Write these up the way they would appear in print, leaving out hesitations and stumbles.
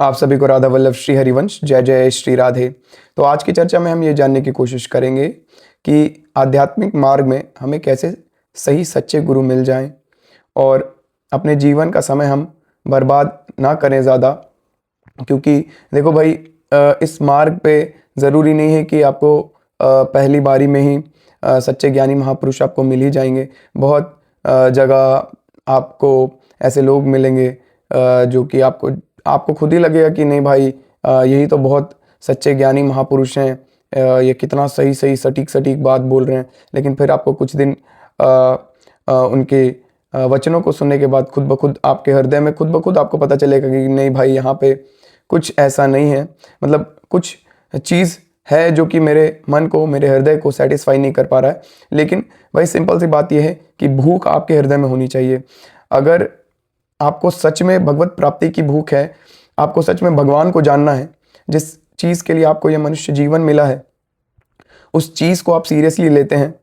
आप सभी को राधा वल्लभ श्री हरिवंश जय जय श्री राधे। तो आज की चर्चा में हम ये जानने की कोशिश करेंगे कि आध्यात्मिक मार्ग में हमें कैसे सही सच्चे गुरु मिल जाएं और अपने जीवन का समय हम बर्बाद ना करें ज़्यादा। क्योंकि देखो भाई, इस मार्ग पे ज़रूरी नहीं है कि आपको पहली बारी में ही सच्चे ज्ञानी महापुरुष आपको मिल ही जाएंगे। बहुत जगह आपको ऐसे लोग मिलेंगे जो कि आपको खुद ही लगेगा कि नहीं भाई, यही तो बहुत सच्चे ज्ञानी महापुरुष हैं, ये कितना सही सही सटीक सटीक बात बोल रहे हैं। लेकिन फिर आपको कुछ दिन उनके वचनों को सुनने के बाद खुद ब खुद आपके हृदय में खुद ब खुद आपको पता चलेगा कि नहीं भाई, यहाँ पे कुछ ऐसा नहीं है। मतलब कुछ चीज़ है जो कि मेरे मन को, मेरे हृदय को सेटिस्फाई नहीं कर पा रहा है। लेकिन भाई सिंपल सी बात यह है कि भूख आपके हृदय में होनी चाहिए। अगर आपको सच में भगवत प्राप्ति की भूख है, आपको सच में भगवान को जानना है, जिस चीज़ के लिए आपको यह मनुष्य जीवन मिला है, उस चीज़ को आप सीरियसली लेते हैं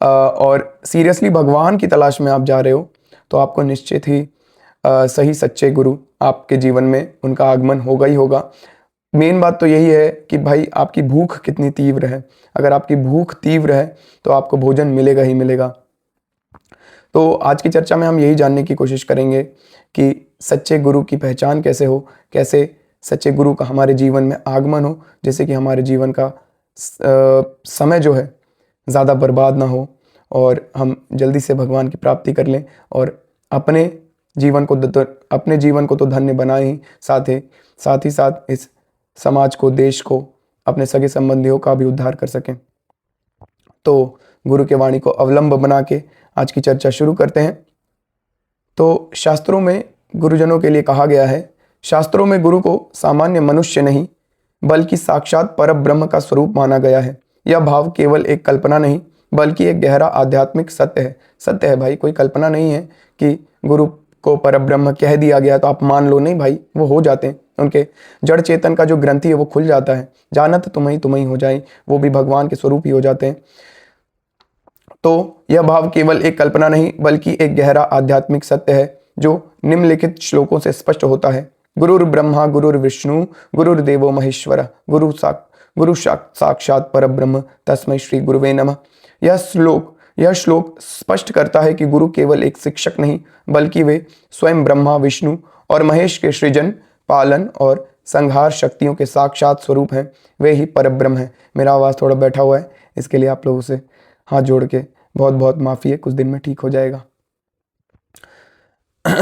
और सीरियसली भगवान की तलाश में आप जा रहे हो, तो आपको निश्चित ही सही सच्चे गुरु आपके जीवन में उनका आगमन होगा ही होगा। मेन बात तो यही है कि भाई आपकी भूख कितनी तीव्र है। अगर आपकी भूख तीव्र है तो आपको भोजन मिलेगा ही मिलेगा। तो आज की चर्चा में हम यही जानने की कोशिश करेंगे कि सच्चे गुरु की पहचान कैसे हो, कैसे सच्चे गुरु का हमारे जीवन में आगमन हो, जैसे कि हमारे जीवन का समय जो है ज़्यादा बर्बाद ना हो और हम जल्दी से भगवान की प्राप्ति कर लें और अपने जीवन को तो धन्य बनाए ही, साथ ही साथ इस समाज को, देश को, अपने सगे संबंधियों का भी उद्धार कर सकें। तो गुरु के वाणी को अवलंब बना के आज की चर्चा शुरू करते हैं। तो शास्त्रों में गुरुजनों के लिए कहा गया है, शास्त्रों में गुरु को सामान्य मनुष्य नहीं बल्कि साक्षात परब्रह्म का स्वरूप माना गया है। यह भाव केवल एक कल्पना नहीं बल्कि एक गहरा आध्यात्मिक सत्य है। सत्य है भाई, कोई कल्पना नहीं है कि गुरु को परब्रह्म कह दिया गया तो आप मान लो। नहीं भाई, वो हो जाते हैं। उनके जड़ चेतन का जो ग्रंथि है वो खुल जाता है। जानत तुम्हें ही हो जाए, वो भी भगवान के स्वरूप ही हो जाते हैं। तो यह भाव केवल एक कल्पना नहीं बल्कि एक गहरा आध्यात्मिक सत्य है जो निम्नलिखित श्लोकों से स्पष्ट होता है। गुरुर् ब्रह्मा गुरुर्विष्णु गुरुर्देवो महेश्वर गुरु साक्षात परब्रह्म तस्मै श्री गुरुवे नमः। यह श्लोक स्पष्ट करता है कि गुरु केवल एक शिक्षक नहीं बल्कि वे स्वयं ब्रह्मा, विष्णु और महेश के सृजन, पालन और संहार शक्तियों के साक्षात स्वरूप हैं। वे ही परब्रह्म हैं। मेरा आवाज़ थोड़ा बैठा हुआ है, इसके लिए आप लोगों से हाथ जोड़ के बहुत बहुत माफ़ी है, कुछ दिन में ठीक हो जाएगा।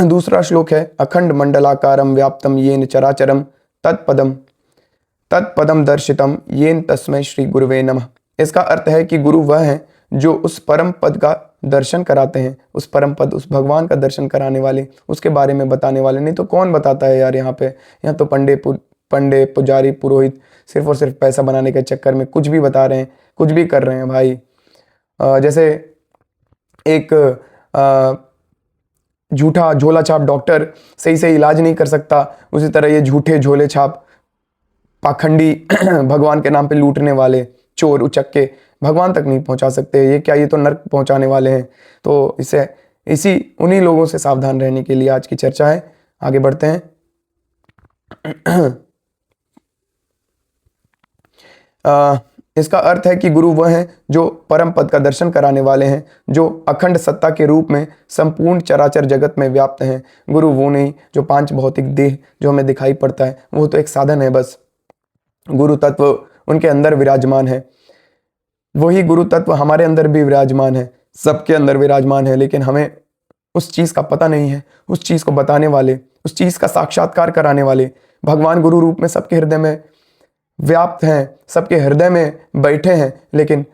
दूसरा श्लोक है, अखंड मंडलाकारम व्याप्तम येन चराचरम तत्पदम दर्शितम येन तस्मै श्री गुरुवे नमः। इसका अर्थ है कि गुरु वह हैं जो उस परम पद का दर्शन कराते हैं, उस परम पद, उस भगवान का दर्शन कराने वाले, उसके बारे में बताने वाले। नहीं तो कौन बताता है यार। यहाँ तो पंडे पुजारी पुरोहित सिर्फ और सिर्फ पैसा बनाने के चक्कर में कुछ भी बता रहे हैं, कुछ भी कर रहे हैं भाई। जैसे एक झूठा झोला छाप डॉक्टर सही से इलाज नहीं कर सकता, उसी तरह ये झूठे झोले छाप पाखंडी भगवान के नाम पे लूटने वाले चोर उचक्के भगवान तक नहीं पहुंचा सकते। ये तो नर्क पहुंचाने वाले हैं। तो उन्हीं लोगों से सावधान रहने के लिए आज की चर्चा है। आगे बढ़ते हैं। इसका अर्थ है कि गुरु वह हैं जो परम पद का दर्शन कराने वाले हैं, जो अखंड सत्ता के रूप में संपूर्ण चराचर जगत में व्याप्त हैं। गुरु वो नहीं जो पांच भौतिक देह जो हमें दिखाई पड़ता है, वो तो एक साधन है बस। गुरु तत्व उनके अंदर विराजमान है। वही गुरु तत्व हमारे अंदर भी विराजमान है, सबके अंदर विराजमान है। लेकिन हमें उस चीज़ का पता नहीं है। उस चीज़ को बताने वाले, उस चीज़ का साक्षात्कार कराने वाले भगवान गुरु रूप में सबके हृदय में व्याप्त हैं, सबके हृदय में बैठे हैं। लेकिन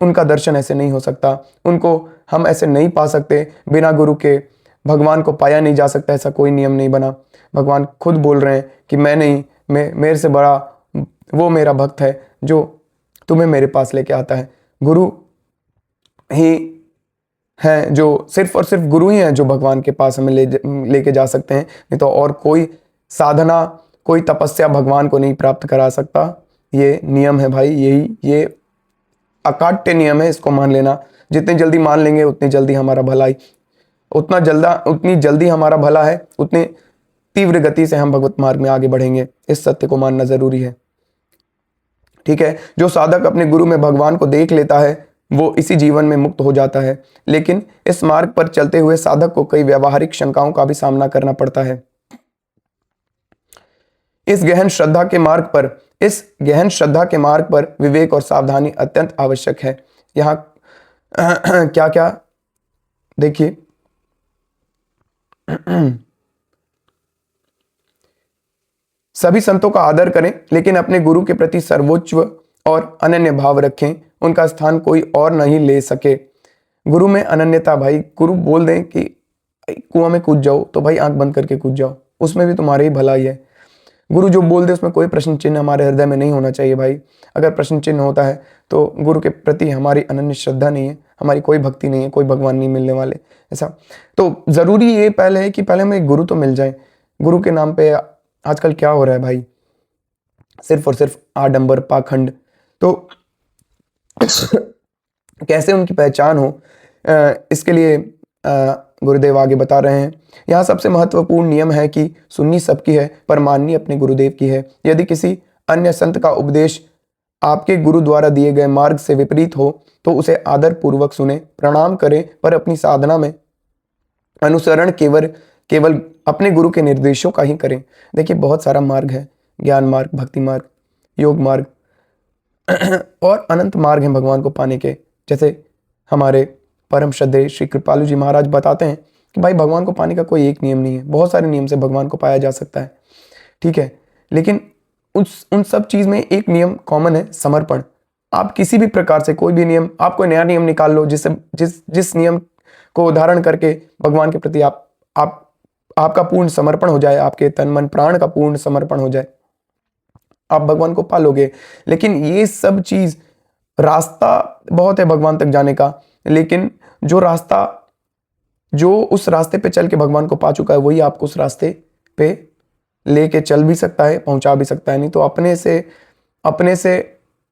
उनका दर्शन ऐसे नहीं हो सकता, उनको हम ऐसे नहीं पा सकते। बिना गुरु के भगवान को पाया नहीं जा सकता, ऐसा कोई नियम नहीं बना। भगवान खुद बोल रहे हैं कि मेरे से बड़ा वो मेरा भक्त है जो तुम्हें मेरे पास लेके आता है। गुरु ही हैं जो सिर्फ और सिर्फ गुरु ही हैं जो भगवान के पास हमें लेके जा सकते हैं। नहीं तो और कोई साधना, कोई तपस्या भगवान को नहीं प्राप्त करा सकता। ये नियम है भाई, ये अकाट्य नियम है, इसको मान लेना। जितनी जल्दी मान लेंगे उतनी जल्दी हमारा भला है, उतनी जल्दी हमारा भला है, उतने तीव्र गति से हम भगवत मार्ग में आगे बढ़ेंगे। इस सत्य को मानना जरूरी है। ठीक है, जो साधक अपने गुरु में भगवान को देख लेता है वो इसी जीवन में मुक्त हो जाता है, लेकिन इस मार्ग पर चलते हुए साधक को कई व्यावहारिक शंकाओं का भी सामना करना पड़ता है। इस गहन श्रद्धा के मार्ग पर विवेक और सावधानी अत्यंत आवश्यक है। यहाँ क्या क्या देखिए, सभी संतों का आदर करें, लेकिन अपने गुरु के प्रति सर्वोच्च और अनन्य भाव रखें। उनका स्थान कोई और नहीं ले सके। गुरु में अनन्यता, भाई गुरु बोल दें कि कुआं में कूद जाओ तो भाई आंख बंद करके कूद जाओ, उसमें भी तुम्हारी ही भलाई है। गुरु जो बोल दे उसमें कोई प्रश्न चिन्ह हमारे हृदय में नहीं होना चाहिए भाई। अगर प्रश्न चिन्ह होता है तो गुरु के प्रति हमारी अनन्य श्रद्धा नहीं है, हमारी कोई भक्ति नहीं है, कोई भगवान नहीं मिलने वाले। ऐसा तो जरूरी ये पहले है कि पहले हमें गुरु तो मिल जाए। गुरु के नाम पे आजकल क्या हो रहा है भाई, सिर्फ और सिर्फ आडंबर पाखंड। तो कैसे उनकी पहचान हो, इसके लिए गुरुदेव आगे बता रहे हैं। यहाँ सबसे महत्वपूर्ण नियम है कि सुननी सबकी है पर माननी अपने गुरुदेव की है। यदि किसी अन्य संत का उपदेश आपके गुरु द्वारा दिए गए मार्ग से विपरीत हो तो उसे आदर पूर्वक सुने, प्रणाम करें, पर अपनी साधना में अनुसरण केवल अपने गुरु के निर्देशों का ही करें। देखिए बहुत सारा मार्ग है, ज्ञान मार्ग, भक्ति मार्ग, योग मार्ग और अनंत मार्ग हैं भगवान को पाने के। जैसे हमारे परम श्रद्धेय श्री कृपालु जी महाराज बताते हैं कि भाई भगवान को पाने का कोई एक नियम नहीं है, बहुत सारे नियम से भगवान को पाया जा सकता है। ठीक है, लेकिन उन सब चीज में एक नियम कॉमन है, समर्पण। आप किसी भी प्रकार से कोई भी नियम, आप कोई नया नियम निकाल लो जिससे जिस नियम को धारण करके भगवान के प्रति आपका पूर्ण समर्पण हो जाए, आपके तन मन प्राण का पूर्ण समर्पण हो जाए, आप भगवान को पालोगे। लेकिन ये सब चीज, रास्ता बहुत है भगवान तक जाने का, लेकिन जो उस रास्ते पे चल के भगवान को पा चुका है वही आपको उस रास्ते पे लेके चल भी सकता है, पहुंचा भी सकता है। नहीं तो अपने से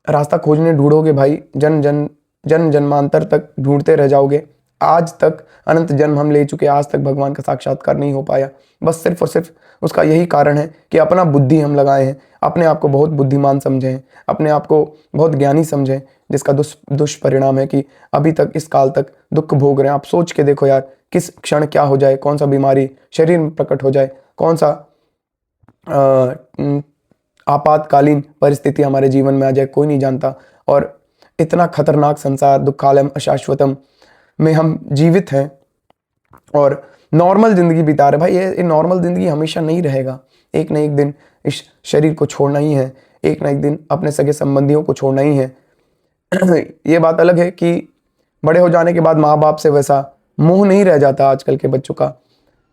रास्ता खोजने ढूंढोगे भाई, जन्मांतर तक ढूंढते रह जाओगे। आज तक अनंत जन्म हम ले चुके, आज तक भगवान का साक्षात्कार नहीं हो पाया। बस सिर्फ और सिर्फ उसका यही कारण है कि अपना बुद्धि हम लगाए हैं, अपने आप को बहुत बुद्धिमान समझे हैं, अपने आप को बहुत ज्ञानी समझे, जिसका दुष्परिणाम है कि अभी तक इस काल तक दुख भोग रहे हैं। आप सोच के देखो यार, किस क्षण क्या हो जाए, कौन सा बीमारी शरीर में प्रकट हो जाए, कौन सा आपातकालीन परिस्थिति हमारे जीवन में आ जाए, कोई नहीं जानता। और इतना खतरनाक संसार, दुखालयम अशाश्वतम में हम जीवित हैं और नॉर्मल जिंदगी बिता रहे। भाई ये नॉर्मल जिंदगी हमेशा नहीं रहेगा, एक न एक दिन इस शरीर को छोड़ना ही है, एक न एक दिन अपने सगे संबंधियों को छोड़ना ही है। ये बात अलग है कि बड़े हो जाने के बाद माँ बाप से वैसा मोह नहीं रह जाता आजकल के बच्चों का,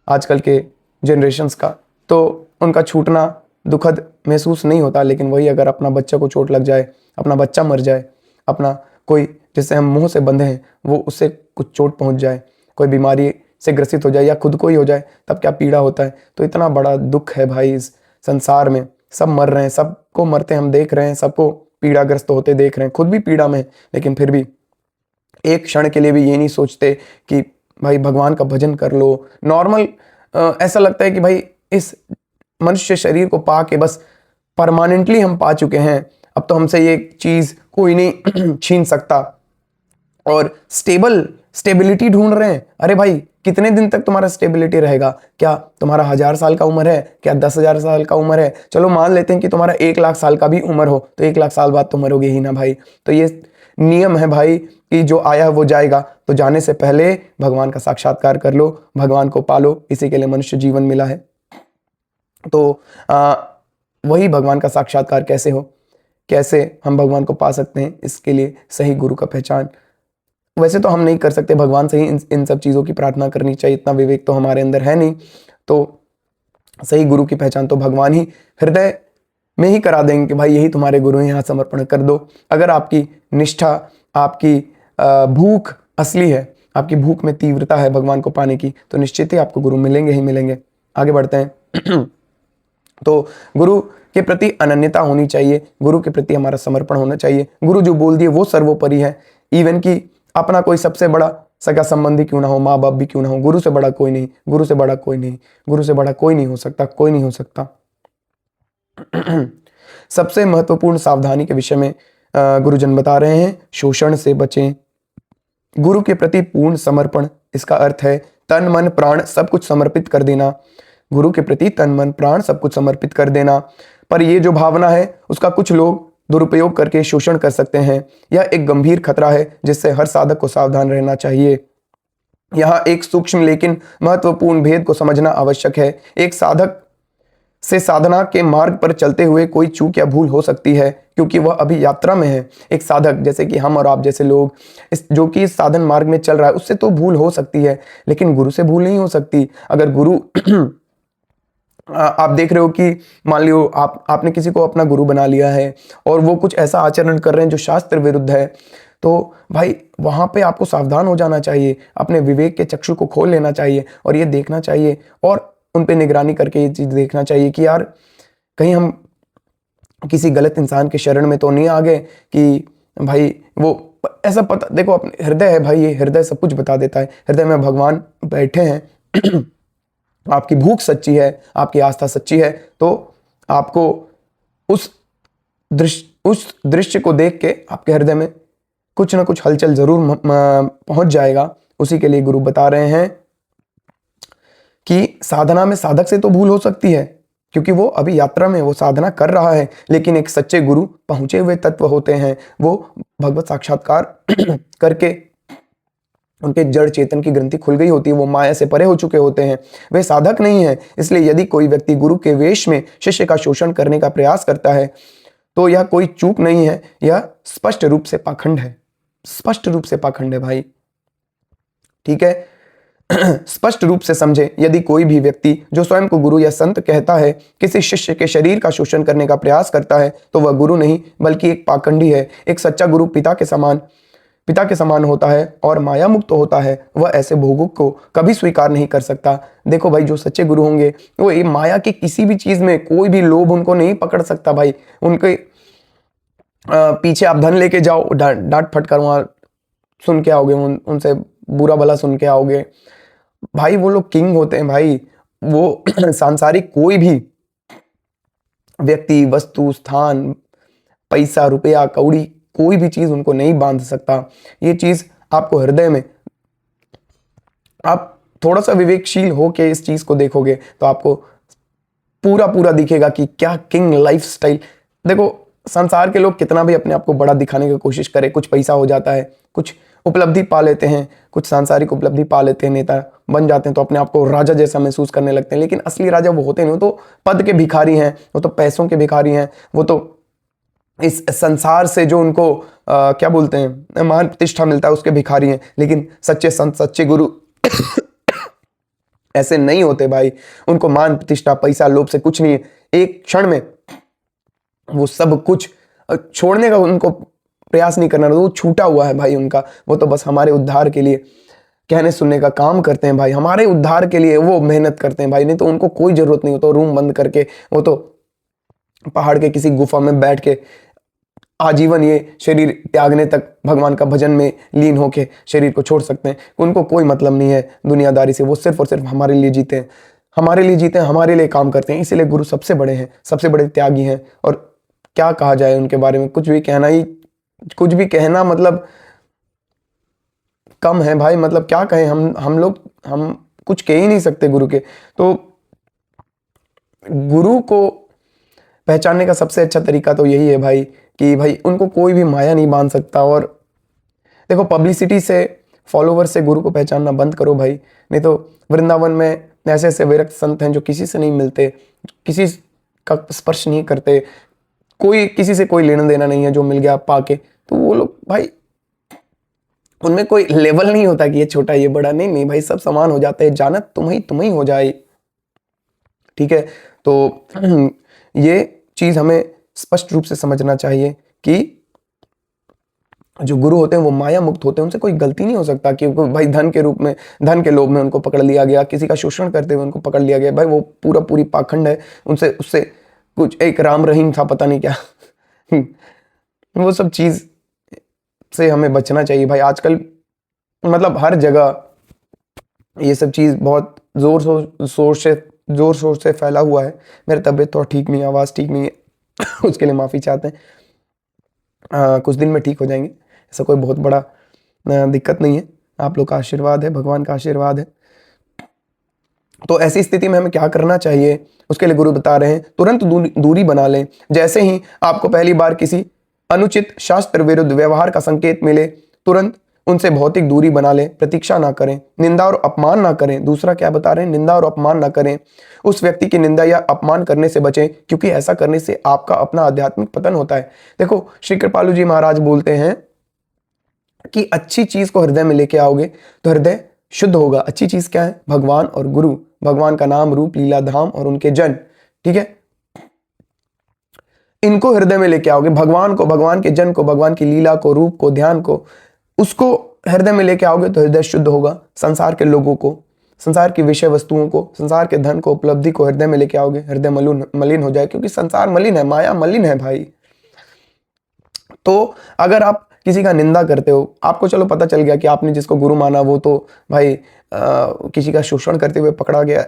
आजकल के जनरेशन्स का, तो उनका छूटना दुखद महसूस नहीं होता। लेकिन वही अगर अपना बच्चा को चोट लग जाए, अपना बच्चा मर जाए, अपना कोई जिससे हम मोह से बंधे हैं वो उससे कुछ चोट पहुंच जाए, कोई बीमारी से ग्रसित हो जाए या खुद को ही हो जाए, तब क्या पीड़ा होता है। तो इतना बड़ा दुख है भाई इस संसार में। सब मर रहे हैं, सबको मरते हम देख रहे हैं, सबको पीड़ाग्रस्त होते देख रहे हैं, खुद भी पीड़ा में, लेकिन फिर भी एक क्षण के लिए भी ये नहीं सोचते कि भाई भगवान का भजन कर लो। नॉर्मल ऐसा लगता है कि भाई इस मनुष्य शरीर को पा के बस परमानेंटली हम पा चुके हैं, अब तो हमसे ये चीज कोई नहीं छीन सकता, और स्टेबिलिटी ढूंढ रहे हैं। अरे भाई कितने दिन तक तुम्हारा स्टेबिलिटी रहेगा? क्या तुम्हारा 1000 साल का उम्र है? क्या 10,000 साल का उम्र है? चलो मान लेते हैं कि तुम्हारा 1 लाख साल का भी उम्र हो, तो 1 लाख साल बाद तो मरोगे ही ना भाई। तो ये नियम है भाई कि जो आया है वो जाएगा, तो जाने से पहले भगवान का साक्षात्कार कर लो, भगवान को पालो, इसी के लिए मनुष्य जीवन मिला है। तो वही भगवान का साक्षात्कार कैसे हो, कैसे हम भगवान को पा सकते हैं, इसके लिए सही गुरु का पहचान। वैसे तो हम नहीं कर सकते, भगवान से ही इन सब चीज़ों की प्रार्थना करनी चाहिए, इतना विवेक तो हमारे अंदर है नहीं। तो सही गुरु की पहचान तो भगवान ही हृदय में ही करा देंगे कि भाई यही तुम्हारे गुरु हैं, यहाँ समर्पण कर दो। अगर आपकी निष्ठा, आपकी भूख असली है, आपकी भूख में तीव्रता है भगवान को पाने की, तो निश्चित ही आपको गुरु मिलेंगे ही मिलेंगे। आगे बढ़ते हैं। तो गुरु के प्रति अनन्यता होनी चाहिए, गुरु के प्रति हमारा समर्पण होना चाहिए। गुरु जो बोल दिए वो सर्वोपरि है। इवन कि अपना कोई सबसे बड़ा सगा संबंधी क्यों ना हो, माँ बाप भी क्यों ना हो, गुरु से बड़ा कोई नहीं, गुरु से बड़ा कोई नहीं, गुरु से बड़ा कोई नहीं हो सकता, कोई नहीं हो सकता। सबसे महत्वपूर्ण सावधानी के विषय में गुरुजन बता रहे हैं, शोषण से बचें। गुरु के प्रति पूर्ण समर्पण, इसका अर्थ है तन मन प्राण सब कुछ समर्पित कर देना। गुरु के प्रति तन मन प्राण सब कुछ समर्पित कर देना। पर ये जो भावना है उसका कुछ लोग दुरुपयोग करके शोषण कर सकते हैं। यह एक गंभीर खतरा है जिससे हर साधक को सावधान रहना चाहिए। यहाँ एक सूक्ष्म लेकिन महत्वपूर्ण भेद को समझना आवश्यक है। एक साधक से साधना के मार्ग पर चलते हुए कोई चूक या भूल हो सकती है क्योंकि वह अभी यात्रा में है। एक साधक जैसे कि हम और आप जैसे लोग जो कि इस साधन मार्ग में चल रहा है, उससे तो भूल हो सकती है, लेकिन गुरु से भूल नहीं हो सकती। अगर गुरु आप देख रहे हो कि मान लियो आपने किसी को अपना गुरु बना लिया है और वो कुछ ऐसा आचरण कर रहे हैं जो शास्त्र विरुद्ध है, तो भाई वहां पे आपको सावधान हो जाना चाहिए, अपने विवेक के चक्षु को खोल लेना चाहिए और ये देखना चाहिए और उन पे निगरानी करके ये चीज देखना चाहिए कि यार कहीं हम किसी गलत इंसान के शरण में तो नहीं आ गए कि भाई वो ऐसा पता। देखो अपने हृदय है भाई, ये हृदय सब कुछ बता देता है। हृदय में भगवान बैठे हैं। आपकी भूख सच्ची है, आपकी आस्था सच्ची है, तो आपको उस दृश्य को देख के आपके हृदय में कुछ ना कुछ हलचल जरूर पहुंच जाएगा। उसी के लिए गुरु बता रहे हैं कि साधना में साधक से तो भूल हो सकती है क्योंकि वो अभी यात्रा में वो साधना कर रहा है, लेकिन एक सच्चे गुरु पहुंचे हुए तत्व होते हैं। वो भगवत साक्षात्कार करके उनके जड़ चेतन की ग्रंथि खुल गई होती है, वो माया से परे हो चुके होते हैं, वे साधक नहीं है। इसलिए यदि कोई व्यक्ति गुरु के वेश में शिष्य का शोषण करने का प्रयास करता है तो यह कोई चूक नहीं है, यह स्पष्ट रूप से पाखंड है। स्पष्ट रूप से पाखंड है भाई, ठीक है। स्पष्ट रूप से समझे, यदि कोई भी व्यक्ति जो स्वयं को गुरु या संत कहता है किसी शिष्य के शरीर का शोषण करने का प्रयास करता है तो वह गुरु नहीं बल्कि एक पाखंडी है। एक सच्चा गुरु पिता के समान होता है और माया मुक्त होता है। वह ऐसे भोगों को कभी स्वीकार नहीं कर सकता। देखो भाई, जो सच्चे गुरु होंगे वो ये माया की किसी भी चीज में कोई भी लोभ उनको नहीं पकड़ सकता भाई। उनके पीछे आप धन लेके जाओ, डांट फटकार वहां सुन के आओगे, उनसे बुरा भला सुन के आओगे भाई। वो लोग किंग होते हैं भाई। वो सांसारिक कोई भी व्यक्ति, वस्तु, स्थान, पैसा, रुपया, कौड़ी, कोई भी चीज उनको नहीं बांध सकता। ये चीज आपको हृदय में, आप थोड़ा सा विवेकशील होके इस चीज को देखोगे तो आपको पूरा दिखेगा कि क्या किंग लाइफस्टाइल। देखो संसार के लोग कितना भी अपने आप को बड़ा दिखाने की कोशिश करे, कुछ पैसा हो जाता है, कुछ उपलब्धि पा लेते हैं, कुछ सांसारिक उपलब्धि पा लेते हैं, नेता बन जाते हैं तो अपने आप को राजा जैसा महसूस करने लगते हैं, लेकिन असली राजा वो होते नहीं। वो तो पद के भिखारी हैं, वो तो पैसों के भिखारी हैं, वो तो इस संसार से जो उनको क्या बोलते हैं, मान प्रतिष्ठा मिलता है, उसके भिखारी हैं। लेकिन सच्चे संत, सच्चे गुरु ऐसे नहीं होते भाई। उनको मान प्रतिष्ठा, पैसा, लोभ से कुछ नहीं है। एक क्षण में वो सब कुछ छोड़ने का उनको प्रयास नहीं करना, वो छूटा हुआ है भाई उनका। वो तो बस हमारे उद्धार के लिए कहने सुनने का काम करते हैं भाई, हमारे उद्धार के लिए वो मेहनत करते हैं भाई। नहीं तो उनको कोई जरूरत नहीं हो तो रूम बंद करके वो तो पहाड़ के किसी गुफा में बैठ के आजीवन ये शरीर त्यागने तक भगवान का भजन में लीन होके शरीर को छोड़ सकते हैं। उनको कोई मतलब नहीं है दुनियादारी से। वो सिर्फ और सिर्फ हमारे लिए जीते हैं, हमारे लिए जीते हैं, हमारे लिए काम करते हैं। इसीलिए गुरु सबसे बड़े हैं, सबसे बड़े त्यागी हैं। और क्या कहा जाए उनके बारे में, कुछ भी कहना मतलब कम है भाई। मतलब क्या कहें हम कुछ कह ही नहीं सकते गुरु के। तो गुरु को पहचानने का सबसे अच्छा तरीका तो यही है भाई कि भाई उनको कोई भी माया नहीं बांध सकता। और देखो पब्लिसिटी से, फॉलोवर से गुरु को पहचानना बंद करो भाई। नहीं तो वृंदावन में ऐसे ऐसे विरक्त संत हैं जो किसी से नहीं मिलते, किसी का स्पर्श नहीं करते, कोई किसी से कोई लेना देना नहीं है, जो मिल गया पाके। तो वो लोग भाई, उनमें कोई लेवल नहीं होता कि ये छोटा ये बड़ा, नहीं भाई, सब समान हो जाते हैं। जानत तुम ही हो जाए, ठीक है। तो ये चीज हमें स्पष्ट रूप से समझना चाहिए कि जो गुरु होते हैं वो माया मुक्त होते हैं, उनसे कोई गलती नहीं हो सकता कि भाई धन के रूप में, धन के लोभ में उनको पकड़ लिया गया, किसी का शोषण करते हुए उनको पकड़ लिया गया। भाई वो पूरी पाखंड है। उससे कुछ एक राम रहीम था, पता नहीं क्या वो सब चीज से हमें बचना चाहिए भाई। आजकल मतलब हर जगह ये सब चीज़ बहुत ज़ोर शोर से फैला हुआ है। मेरी तबीयत थोड़ा ठीक नहीं है, आवाज़ ठीक नहीं है उसके लिए माफ़ी चाहते हैं। कुछ दिन में ठीक हो जाएंगे, ऐसा कोई बहुत बड़ा दिक्कत नहीं है। आप लोग का आशीर्वाद है, भगवान का आशीर्वाद है। तो ऐसी स्थिति में हमें क्या करना चाहिए, उसके लिए गुरु बता रहे हैं तुरंत दूरी बना लें। जैसे ही आपको पहली बार किसी अनुचित शास्त्र विरुद्ध व्यवहार का संकेत मिले, तुरंत उनसे भौतिक दूरी बना लें। प्रतीक्षा ना करें, निंदा और अपमान ना करें। दूसरा क्या बता रहे हैं, निंदा और अपमान ना करें। उस व्यक्ति की निंदा या अपमान करने से बचें, क्योंकि ऐसा करने से आपका अपना आध्यात्मिक पतन होता है। देखो, श्री कृपालु जी महाराज बोलते हैं कि अच्छी चीज को हृदय में लेके आओगे तो हृदय शुद्ध होगा। अच्छी चीज क्या है, भगवान और गुरु, भगवान का नाम, रूप, लीला, धाम और उनके जन, ठीक है, इनको हृदय में लेके आओगे। भगवान को, भगवान के जन को, भगवान की लीला को, रूप को, ध्यान को, उसको हृदय में लेके आओगे तो हृदय शुद्ध होगा। संसार के लोगों को, संसार की विषय वस्तुओं को, संसार के धन को, उपलब्धि को हृदय में लेके आओगे, हृदय मलिन हो जाए, क्योंकि संसार मलिन है, माया मलिन है भाई। तो अगर आप किसी का निंदा करते हो, आपको चलो पता चल गया कि आपने जिसको गुरु माना वो तो भाई किसी का शोषण करते हुए पकड़ा गया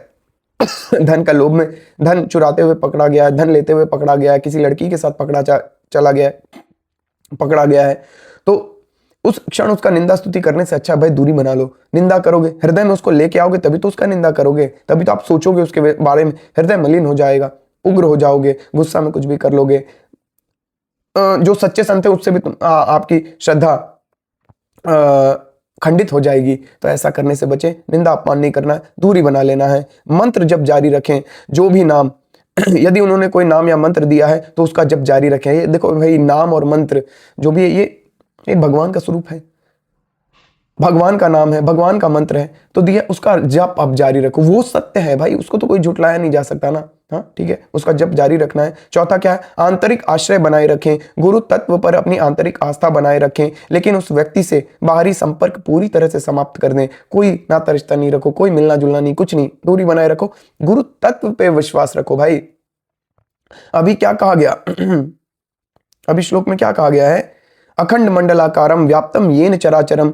धन का लोभ में धन चुराते हुए पकड़ा गया है, धन लेते हुए पकड़ा गया है, किसी लड़की के साथ चला गया है, पकड़ा गया है, तो उस क्षण उसका निंदा स्तुति करने से अच्छा भाई दूरी बना लो। निंदा करोगे, हृदय में उसको लेके आओगे तभी तो उसका निंदा करोगे, तभी तो आप सोचोगे उसके बारे में। हृदय मलिन हो जाएगा, उग्र हो जाओगे, गुस्सा में कुछ भी कर लोगे। जो सच्चे संत है उससे भी आपकी श्रद्धा खंडित हो जाएगी। तो ऐसा करने से बचें, निंदा अपमान नहीं करना है, दूरी बना लेना है। मंत्र जब जारी रखें, जो भी नाम यदि उन्होंने कोई नाम या मंत्र दिया है तो उसका जब जारी रखें। ये देखो भाई, नाम और मंत्र जो भी है ये भगवान का स्वरूप है, भगवान का नाम है, भगवान का मंत्र है, तो दिया उसका जप आप जारी रखो। वो सत्य है भाई, उसको तो कोई झुटलाया नहीं जा सकता ना। हाँ ठीक है, उसका जप जारी रखना है। चौथा क्या है, आंतरिक आश्रय बनाए रखें, गुरु तत्व पर अपनी आंतरिक आस्था बनाए रखें, लेकिन उस व्यक्ति से बाहरी संपर्क पूरी तरह से समाप्त कर दें। कोई नाता रिश्ता नहीं रखो, कोई मिलना जुलना नहीं, कुछ नहीं, दूरी बनाए रखो, गुरु तत्व पे विश्वास रखो भाई। अभी क्या कहा गया अभी श्लोक में क्या कहा गया है, अखंड मंडलाकारम व्याप्तम येन चराचरम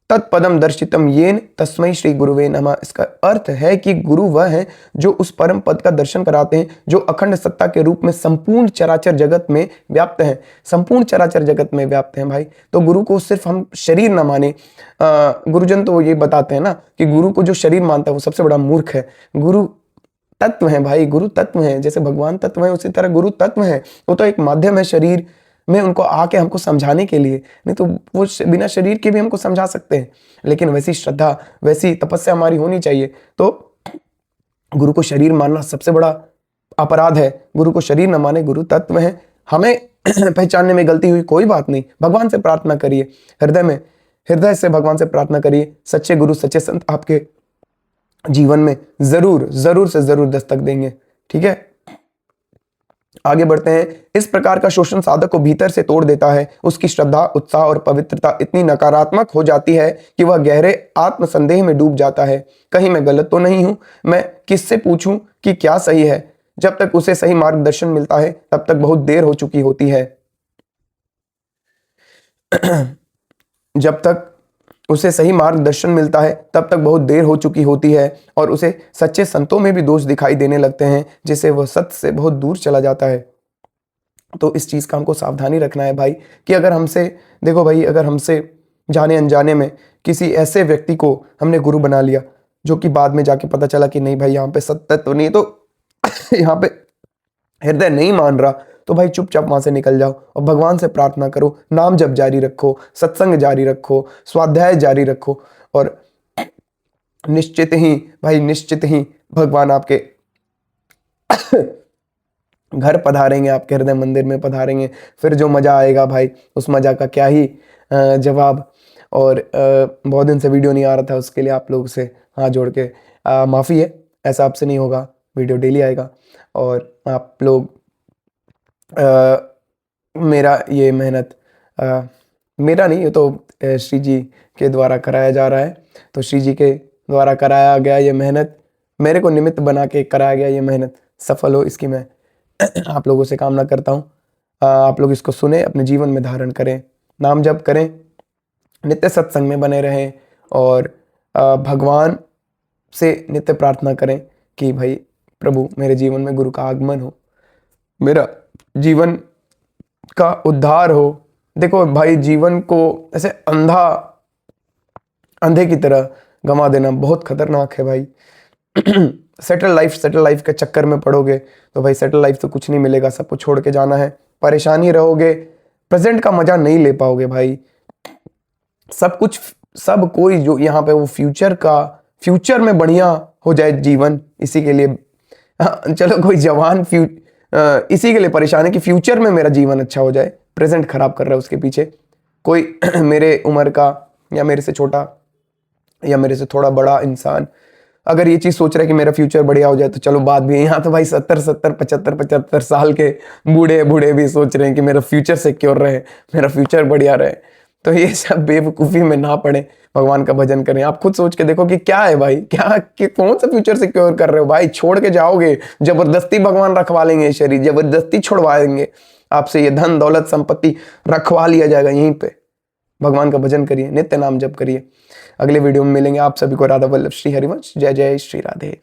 तत्पदम दर्शितम येन तस्मै श्री गुरुवे नमः। इसका अर्थ है कि गुरु वह है जो उस परम पद का दर्शन कराते हैं, जो अखंड सत्ता के रूप में संपूर्ण चराचर जगत में व्याप्त है, संपूर्ण चराचर जगत में व्याप्त है भाई। तो गुरु को सिर्फ हम शरीर ना माने। गुरुजन तो ये बताते हैं ना कि गुरु को जो शरीर मानता है वो सबसे बड़ा मूर्ख है। गुरु तत्व है भाई, गुरु तत्व है, जैसे भगवान तत्व है उसी तरह गुरु तत्व है। वो तो एक माध्यम है शरीर में उनको आके हमको समझाने के लिए, नहीं तो वो बिना शरीर के भी हमको समझा सकते हैं। लेकिन वैसी श्रद्धा, वैसी तपस्या हमारी होनी चाहिए। तो गुरु को शरीर मानना सबसे बड़ा अपराध है। गुरु को शरीर न माने, गुरु तत्व है। हमें पहचानने में गलती हुई, कोई बात नहीं, भगवान से प्रार्थना करिए, हृदय से भगवान से प्रार्थना करिए। सच्चे गुरु, सच्चे संत आपके जीवन में जरूर से जरूर दस्तक देंगे। ठीक है, आगे बढ़ते हैं। इस प्रकार का शोषण साधक को भीतर से तोड़ देता है। उसकी श्रद्धा, उत्साह और पवित्रता इतनी नकारात्मक हो जाती है कि वह गहरे आत्मसंदेह में डूब जाता है। कहीं मैं गलत तो नहीं हूं, मैं किससे पूछूं कि क्या सही है। जब तक उसे सही मार्गदर्शन मिलता है तब तक बहुत देर हो चुकी होती है। जब तक उसे सही मार्गदर्शन मिलता है तब तक बहुत देर हो चुकी होती है और उसे सच्चे संतों में भी दोष दिखाई देने लगते हैं, जिससे वह सत्य से बहुत दूर चला जाता है। तो इस चीज़ का हमको सावधानी रखना है भाई कि अगर हमसे, देखो भाई, अगर हमसे जाने अनजाने में किसी ऐसे व्यक्ति को हमने गुरु बना लिया जो कि बाद में जाके पता चला कि नहीं भाई यहाँ पे सत्य तो नहीं, तो यहाँ पे हृदय नहीं मान रहा, तो भाई चुपचाप वहां से निकल जाओ और भगवान से प्रार्थना करो, नाम जप जारी रखो, सत्संग जारी रखो, स्वाध्याय जारी रखो, और निश्चित ही भगवान आपके घर पधारेंगे, आपके हृदय मंदिर में पधारेंगे। फिर जो मजा आएगा भाई, उस मजा का क्या ही जवाब। और बहुत दिन से वीडियो नहीं आ रहा था, उसके लिए आप लोगों से हाथ जोड़ के माफ़ी है। ऐसा आपसे नहीं होगा, वीडियो डेली आएगा। और आप लोग मेरा ये मेहनत, मेरा नहीं, ये तो श्री जी के द्वारा कराया जा रहा है। तो श्री जी के द्वारा कराया गया ये मेहनत, मेरे को निमित्त बना के कराया गया ये मेहनत सफल हो, इसकी मैं आप लोगों से कामना करता हूँ। आप लोग इसको सुने, अपने जीवन में धारण करें, नाम जप करें, नित्य सत्संग में बने रहें और भगवान से नित्य प्रार्थना करें कि भाई प्रभु मेरे जीवन में गुरु का आगमन हो, मेरा जीवन का उद्धार हो। देखो भाई, जीवन को ऐसे अंधे की तरह गंवा देना बहुत खतरनाक है भाई। सेटल लाइफ के चक्कर में पड़ोगे तो भाई सेटल लाइफ तो कुछ नहीं मिलेगा, सबको छोड़ के जाना है, परेशान ही रहोगे, प्रेजेंट का मजा नहीं ले पाओगे भाई। सब कोई जो यहाँ पे वो फ्यूचर में बढ़िया हो जाए जीवन, इसी के लिए चलो कोई जवान इसी के लिए परेशान है कि फ्यूचर में मेरा जीवन अच्छा हो जाए, प्रेजेंट खराब कर रहा है उसके पीछे। कोई मेरे उम्र का या मेरे से छोटा या मेरे से थोड़ा बड़ा इंसान अगर ये चीज सोच रहा है कि मेरा फ्यूचर बढ़िया हो जाए तो चलो बात भी है। यहाँ तो भाई 70 75 साल के बूढ़े भी सोच रहे हैं कि मेरा फ्यूचर सिक्योर रहे, मेरा फ्यूचर बढ़िया रहे। तो ये सब बेवकूफ़ी में ना पड़े, भगवान का भजन करें। आप खुद सोच के देखो कि क्या है भाई, कौन सा फ्यूचर सिक्योर कर रहे हो भाई। छोड़ के जाओगे, जबरदस्ती भगवान रखवा लेंगे ये शरीर, जबरदस्ती छुड़वाएंगे आपसे, ये धन दौलत संपत्ति रखवा लिया जाएगा यहीं पे। भगवान का भजन करिए, नित्य नाम जप करिए। अगले वीडियो में मिलेंगे। आप सभी को राधा वल्लभ श्री हरिवंश। जय जय श्री राधे।